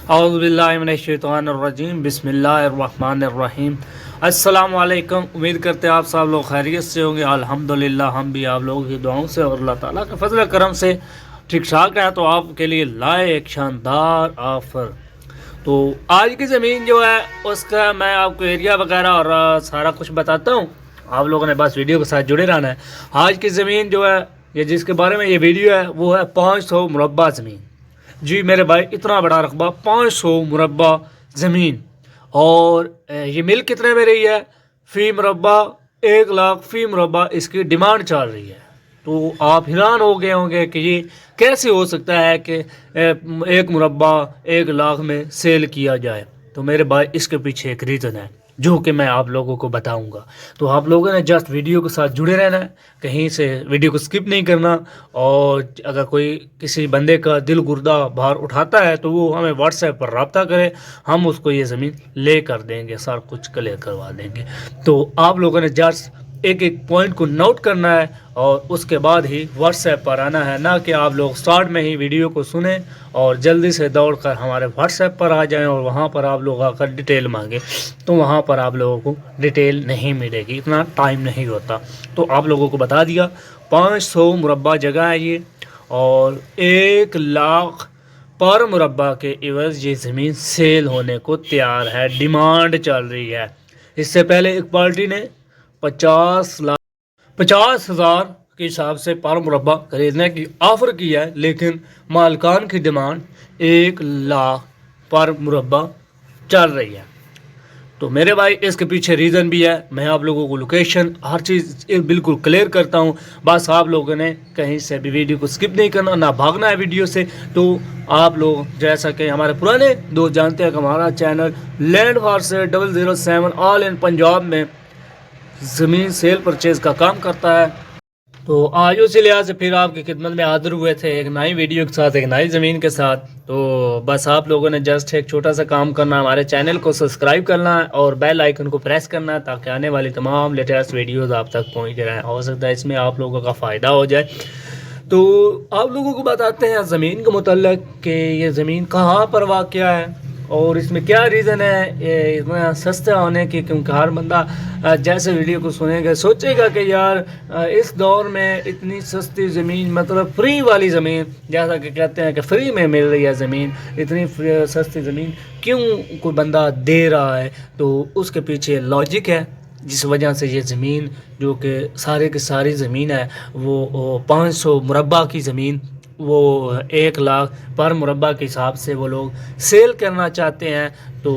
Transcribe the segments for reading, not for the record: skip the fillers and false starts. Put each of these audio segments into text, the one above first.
औज़ुबिल्लाहिमिनश्शैतानिर्रजीम बिस्मिल्लाहिर्रहमानिर्रहीम। अस्सलाम वालेकुम। उम्मीद करते हैं आप सब लोग खैरियत से होंगे। अल्हम्दुलिल्लाह हम भी आप लोगों की दुआओं से और अल्लाह ताला के फजल करम से ठीक ठाक है। तो आपके लिए लाए एक शानदार ऑफ़र। तो आज की ज़मीन जो है उसका मैं आपको एरिया वगैरह और सारा कुछ बताता हूँ। आप लोगों ने बस वीडियो के साथ जुड़े रहना है। आज की ज़मीन जो है ये जिसके बारे में ये वीडियो है वो है 500 मुरब्बा ज़मीन। जी मेरे भाई, इतना बड़ा रकबा 500 मुरब्बा ज़मीन। और ये मिल कितने में रही है? फ़ी मुरब्बा 1 लाख फ़ी मुरब्बा इसकी डिमांड चल रही है। तो आप हैरान हो गए होंगे कि ये कैसे हो सकता है कि 1 मुरब्बा 1 लाख में सेल किया जाए। तो मेरे भाई इसके पीछे एक रीज़न है जो कि मैं आप लोगों को बताऊंगा। तो आप लोगों ने जस्ट वीडियो के साथ जुड़े रहना है, कहीं से वीडियो को स्किप नहीं करना। और अगर कोई किसी बंदे का दिल गुर्दा बाहर उठाता है तो वो हमें व्हाट्सएप पर रब्ता करे, हम उसको ये ज़मीन ले कर देंगे, सारा कुछ क्लियर करवा देंगे। तो आप लोगों ने जस्ट एक एक पॉइंट को नोट करना है और उसके बाद ही व्हाट्सएप पर आना है, ना कि आप लोग स्टार्ट में ही वीडियो को सुने और जल्दी से दौड़कर हमारे व्हाट्सएप पर आ जाएं और वहाँ पर आप लोग आकर डिटेल मांगे। तो वहाँ पर आप लोगों को डिटेल नहीं मिलेगी, इतना टाइम नहीं होता। तो आप लोगों को बता दिया 500 मुरब्बा जगह है ये और 1 लाख पर मुरब्बा के एवज ये ज़मीन सेल होने को तैयार है, डिमांड चल रही है। इससे पहले एक पार्टी ने 50,000 के हिसाब से पर मुरब्बा खरीदने की ऑफ़र किया है, लेकिन मालकान की डिमांड 1 लाख पर मुरब्बा चल रही है। तो मेरे भाई इसके पीछे रीज़न भी है। मैं आप लोगों को लोकेशन हर चीज़ बिल्कुल क्लियर करता हूँ। बस आप लोगों ने कहीं से भी वीडियो को स्किप नहीं करना, ना भागना है वीडियो से। तो आप लोग जैसा कि हमारे पुराने दोस्त जानते हैं कि हमारा channel land for sale 007 all in Punjab में ज़मीन सेल परचेज़ का काम करता है। तो आज उसी लिहाज से फिर आपकी खिदमत में हाजिर हुए थे एक नई वीडियो के साथ, एक नई ज़मीन के साथ। तो बस आप लोगों ने जस्ट एक छोटा सा काम करना है, हमारे चैनल को सब्सक्राइब करना है और बेल आइकन को प्रेस करना है ताकि आने वाली तमाम लेटेस्ट वीडियोज़ आप तक पहुँच रहें। हो सकता है इसमें आप लोगों का फ़ायदा हो जाए। तो आप लोगों को बताते हैं ज़मीन के मुतल्लिक़ कि ये ज़मीन कहाँ पर वाक़या है और इसमें क्या रीज़न है ये इतना सस्ता होने की। क्योंकि हर बंदा जैसे वीडियो को सुनेगा सोचेगा कि यार इस दौर में इतनी सस्ती ज़मीन, मतलब फ्री वाली ज़मीन, जैसा कि कहते हैं कि फ्री में मिल रही है ज़मीन, इतनी सस्ती ज़मीन क्यों कोई बंदा दे रहा है। तो उसके पीछे लॉजिक है जिस वजह से ये ज़मीन जो कि सारे की सारी ज़मीन है वो 500 मुरब्बा की ज़मीन वो 1 लाख पर मुरब्बा के हिसाब से वो लोग सेल करना चाहते हैं। तो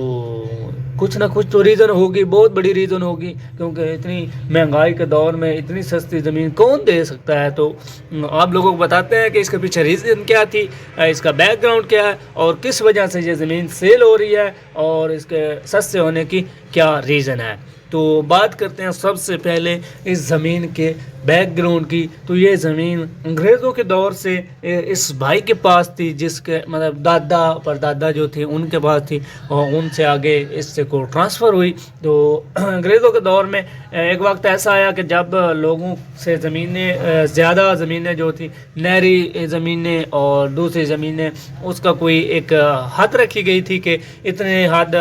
कुछ ना कुछ तो रीज़न होगी, बहुत बड़ी रीज़न होगी, क्योंकि इतनी महंगाई के दौर में इतनी सस्ती ज़मीन कौन दे सकता है। तो आप लोगों को बताते हैं कि इसके पीछे रीज़न क्या थी, इसका बैकग्राउंड क्या है और किस वजह से ये ज़मीन सेल हो रही है और इसके सस्ते होने की क्या रीज़न है। तो बात करते हैं सबसे पहले इस ज़मीन के बैकग्राउंड की। तो ये ज़मीन अंग्रेज़ों के दौर से इस भाई के पास थी, जिसके मतलब दादा परदादा जो थे उनके पास थी और उनसे आगे इससे को ट्रांसफ़र हुई। तो अंग्रेज़ों के दौर में एक वक्त ऐसा आया कि जब लोगों से ज़मीनें ज़्यादा ज़मीनें जो थी नहरी ज़मीनें और दूसरी ज़मीनें, उसका कोई एक हद रखी गई थी कि इतने हद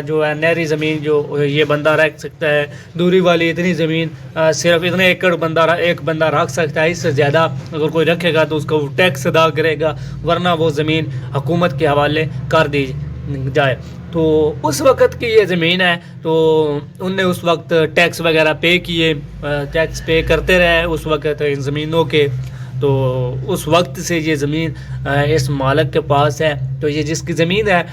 जो है नहरी ज़मीन जो ये बंदा रख सकता है, दूरी वाली इतनी ज़मीन सिर्फ इतने एकड़ एक बंदा रख सकता है, इससे ज़्यादा अगर कोई रखेगा तो उसका वो टैक्स अदा करेगा, वरना वो ज़मीन हुकूमत के हवाले कर दी जाए। तो उस वक़्त की ये ज़मीन है। तो उनने उस वक्त टैक्स वगैरह पे किए, टैक्स पे करते रहे उस वक़्त इन ज़मीनों के। तो उस वक्त से ये ज़मीन इस मालिक के पास है। तो ये जिसकी ज़मीन है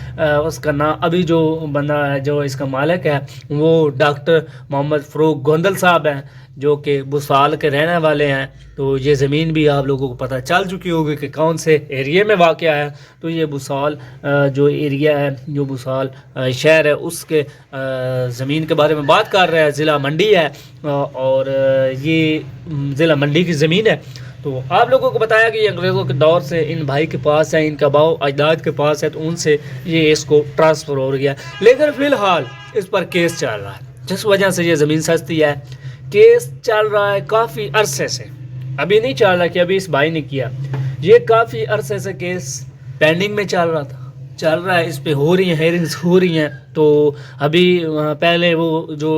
उसका नाम, अभी जो बंदा है जो इसका मालिक है वो डॉक्टर मोहम्मद फ़रूक गोंदल साहब हैं, जो कि बुसाल के रहने वाले हैं। तो ये ज़मीन भी आप लोगों को पता चल चुकी होगी कि कौन से एरिया में वाक़या है। तो ये बुसाल जो एरिया है, जो बुसाल शहर है, उसके ज़मीन के बारे में बात कर रहे हैं। ज़िला मंडी है और ये ज़िला मंडी की ज़मीन है। तो आप लोगों को बताया कि ये अंग्रेज़ों के दौर से इन भाई के पास है, इनका बाव अजदाद के पास है, तो उनसे ये इसको ट्रांसफ़र हो गया। लेकिन फ़िलहाल इस पर केस चल रहा है, जिस वजह से ये ज़मीन सस्ती है। केस चल रहा है काफ़ी अरसे से, अभी नहीं चल रहा कि अभी इस भाई ने किया, ये काफ़ी अरसे से केस पेंडिंग में चल रहा था। چل رہا ہے، اس پہ ہو رہی ہیں ہیئرنگس ہو رہی ہیں. تو ابھی پہلے وہ جو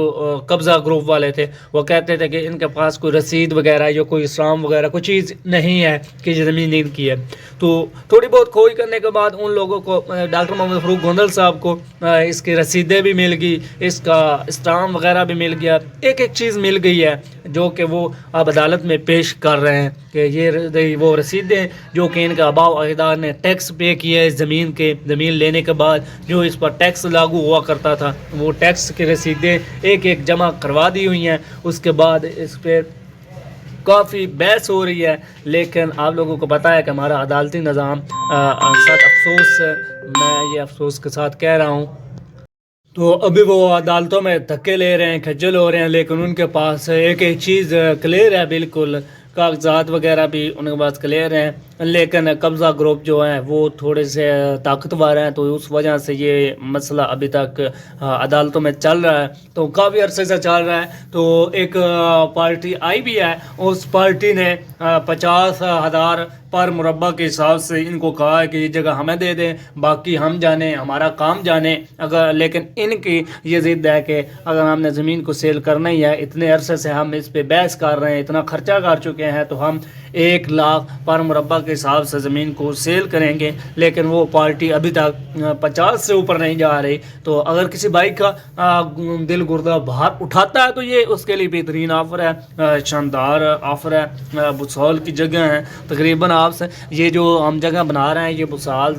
قبضہ گروپ والے تھے وہ کہتے تھے کہ ان کے پاس کوئی رسید وغیرہ یا کوئی اسلام وغیرہ کوئی چیز نہیں ہے کہ یہ زمین ان کی ہے. تو تھوڑی بہت کھوج کرنے کے بعد ان لوگوں کو ڈاکٹر محمد فاروق گوندل صاحب کو اس کی رسیدیں بھی مل گئی، اس کا اسٹام وغیرہ بھی مل گیا، ایک ایک چیز مل گئی ہے جو کہ وہ اب عدالت میں پیش کر رہے ہیں کہ یہ وہ رسیدیں جو کہ ان کے آباء و اجداد نے ٹیکس پے کیا ہے زمین لینے کے بعد، جو اس پر ٹیکس لاگو ہوا کرتا تھا، وہ ٹیکس کی رسیدیں ایک ایک جمع کروا دی ہوئی ہیں. اس کے بعد اس پہ کافی بحث ہو رہی ہے. لیکن آپ لوگوں کو پتہ ہے کہ ہمارا عدالتی نظام ساتھ افسوس، میں یہ افسوس کے ساتھ کہہ رہا ہوں، تو ابھی وہ عدالتوں میں دھکے لے رہے ہیں، کھجل ہو رہے ہیں، لیکن ان کے پاس ایک ایک چیز کلیئر ہے، بالکل کاغذات وغیرہ بھی ان کے پاس کلیئر ہیں. لیکن قبضہ گروپ جو ہیں وہ تھوڑے سے طاقتور ہیں، تو اس وجہ سے یہ مسئلہ ابھی تک عدالتوں میں چل رہا ہے. تو کافی عرصے سے چل رہا ہے. تو ایک پارٹی آئی بھی ہے، اس پارٹی نے 50,000 پر مربع کے حساب سے ان کو کہا ہے کہ یہ جگہ ہمیں دے دیں، باقی ہم جانیں، ہمارا کام جانیں. لیکن ان کی یہ ضد ہے کہ اگر ہم نے زمین کو سیل کرنا ہی ہے، اتنے عرصے سے ہم اس پہ بحث کر رہے ہیں، اتنا خرچہ کر چکے ہیں، تو ہم 1 لاکھ پر مربع کے حساب سے زمین کو سیل کریں گے. لیکن وہ پارٹی ابھی تک 50 سے اوپر نہیں جا رہی. تو اگر کسی بھائی کا دل گردہ باہر اٹھاتا ہے تو یہ اس کے لیے بہترین آفر ہے، شاندار آفر ہے. بسال کی جگہ ہیں تقریباً، آپ سے یہ جو ہم جگہ بنا رہے ہیں یہ بسال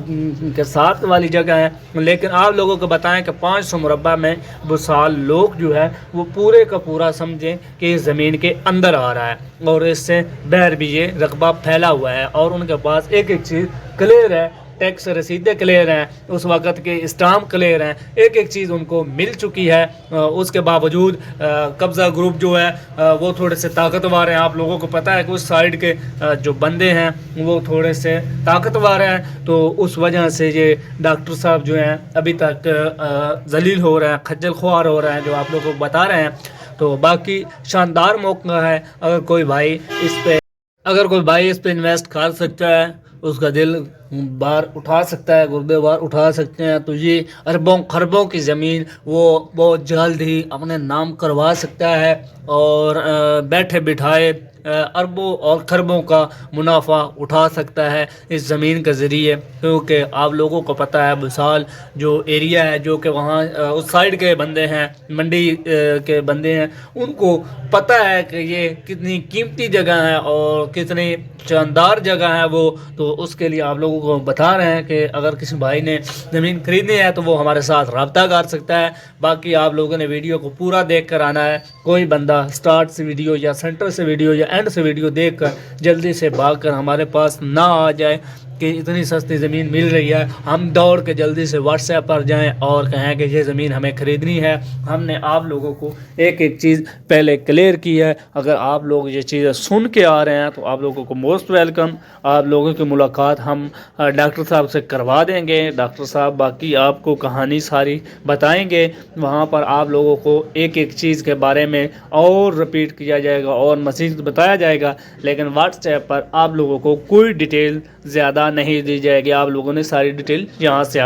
کے ساتھ والی جگہ ہے. لیکن آپ لوگوں کو بتائیں کہ 500 مربع میں بسال لوگ جو ہے وہ پورے کا پورا سمجھیں کہ زمین کے اندر آ رہا ہے، اور اس سے باہر بھی یہ رقبہ پھیلا ہوا ہے، اور ان کے پاس ایک ایک چیز کلیئر ہے، ٹیکس رسیدیں کلیئر ہیں، اس وقت کے اسٹامپ کلیئر ہیں، ایک ایک چیز ان کو مل چکی ہے. اس کے باوجود قبضہ گروپ جو ہے وہ تھوڑے سے طاقتور ہیں. آپ لوگوں کو پتہ ہے کہ اس سائڈ کے جو بندے ہیں وہ تھوڑے سے طاقتور ہیں، تو اس وجہ سے یہ ڈاکٹر صاحب جو ہیں ابھی تک ذلیل ہو رہے ہیں، خجل خوار ہو رہے ہیں، جو آپ لوگوں کو بتا رہے ہیں. تو باقی شاندار موقع ہے، اگر کوئی بھائی اس پہ انویسٹ کر سکتا ہے، اس کا دل باہر اٹھا سکتا ہے، گردے باہر اٹھا سکتے ہیں، تو یہ اربوں خربوں کی زمین وہ بہت جلد ہی اپنے نام کروا سکتا ہے، اور بیٹھے بٹھائے اربوں اور خربوں کا منافع اٹھا سکتا ہے اس زمین کے ذریعے. کیونکہ آپ لوگوں کو پتہ ہے بسال جو ایریا ہے، جو کہ وہاں اس سائڈ کے بندے ہیں، منڈی کے بندے ہیں، ان کو پتہ ہے کہ یہ کتنی قیمتی جگہ ہے اور کتنی شاندار جگہ ہے وہ. تو اس کے لیے آپ لوگوں کو بتا رہے ہیں کہ اگر کسی بھائی نے زمین خریدنی ہے تو وہ ہمارے ساتھ رابطہ کر سکتا ہے. باقی آپ لوگوں نے ویڈیو کو پورا دیکھ کر آنا ہے. کوئی بندہ سٹارٹ سے ویڈیو یا سینٹر سے ویڈیو یا اینڈ سے ویڈیو دیکھ کر جلدی سے بھاگ کر ہمارے پاس نہ آ جائے کہ اتنی سستی زمین مل رہی ہے، ہم دوڑ کے جلدی سے واٹس ایپ پر جائیں اور کہیں کہ یہ زمین ہمیں خریدنی ہے. ہم نے آپ لوگوں کو ایک ایک چیز پہلے کلیئر کی ہے. اگر آپ لوگ یہ چیزیں سن کے آ رہے ہیں تو آپ لوگوں کو موسٹ ویلکم. آپ لوگوں کی ملاقات ہم ڈاکٹر صاحب سے کروا دیں گے. ڈاکٹر صاحب باقی آپ کو کہانی ساری بتائیں گے. وہاں پر آپ لوگوں کو ایک ایک چیز کے بارے میں اور رپیٹ کیا جائے گا اور مزید بتایا جائے گا. لیکن واٹس ایپ پر آپ لوگوں کو کوئی ڈیٹیل زیادہ نہیں دی جائے گی. آپ لوگوں نے ساری ڈیٹیل یہاں سے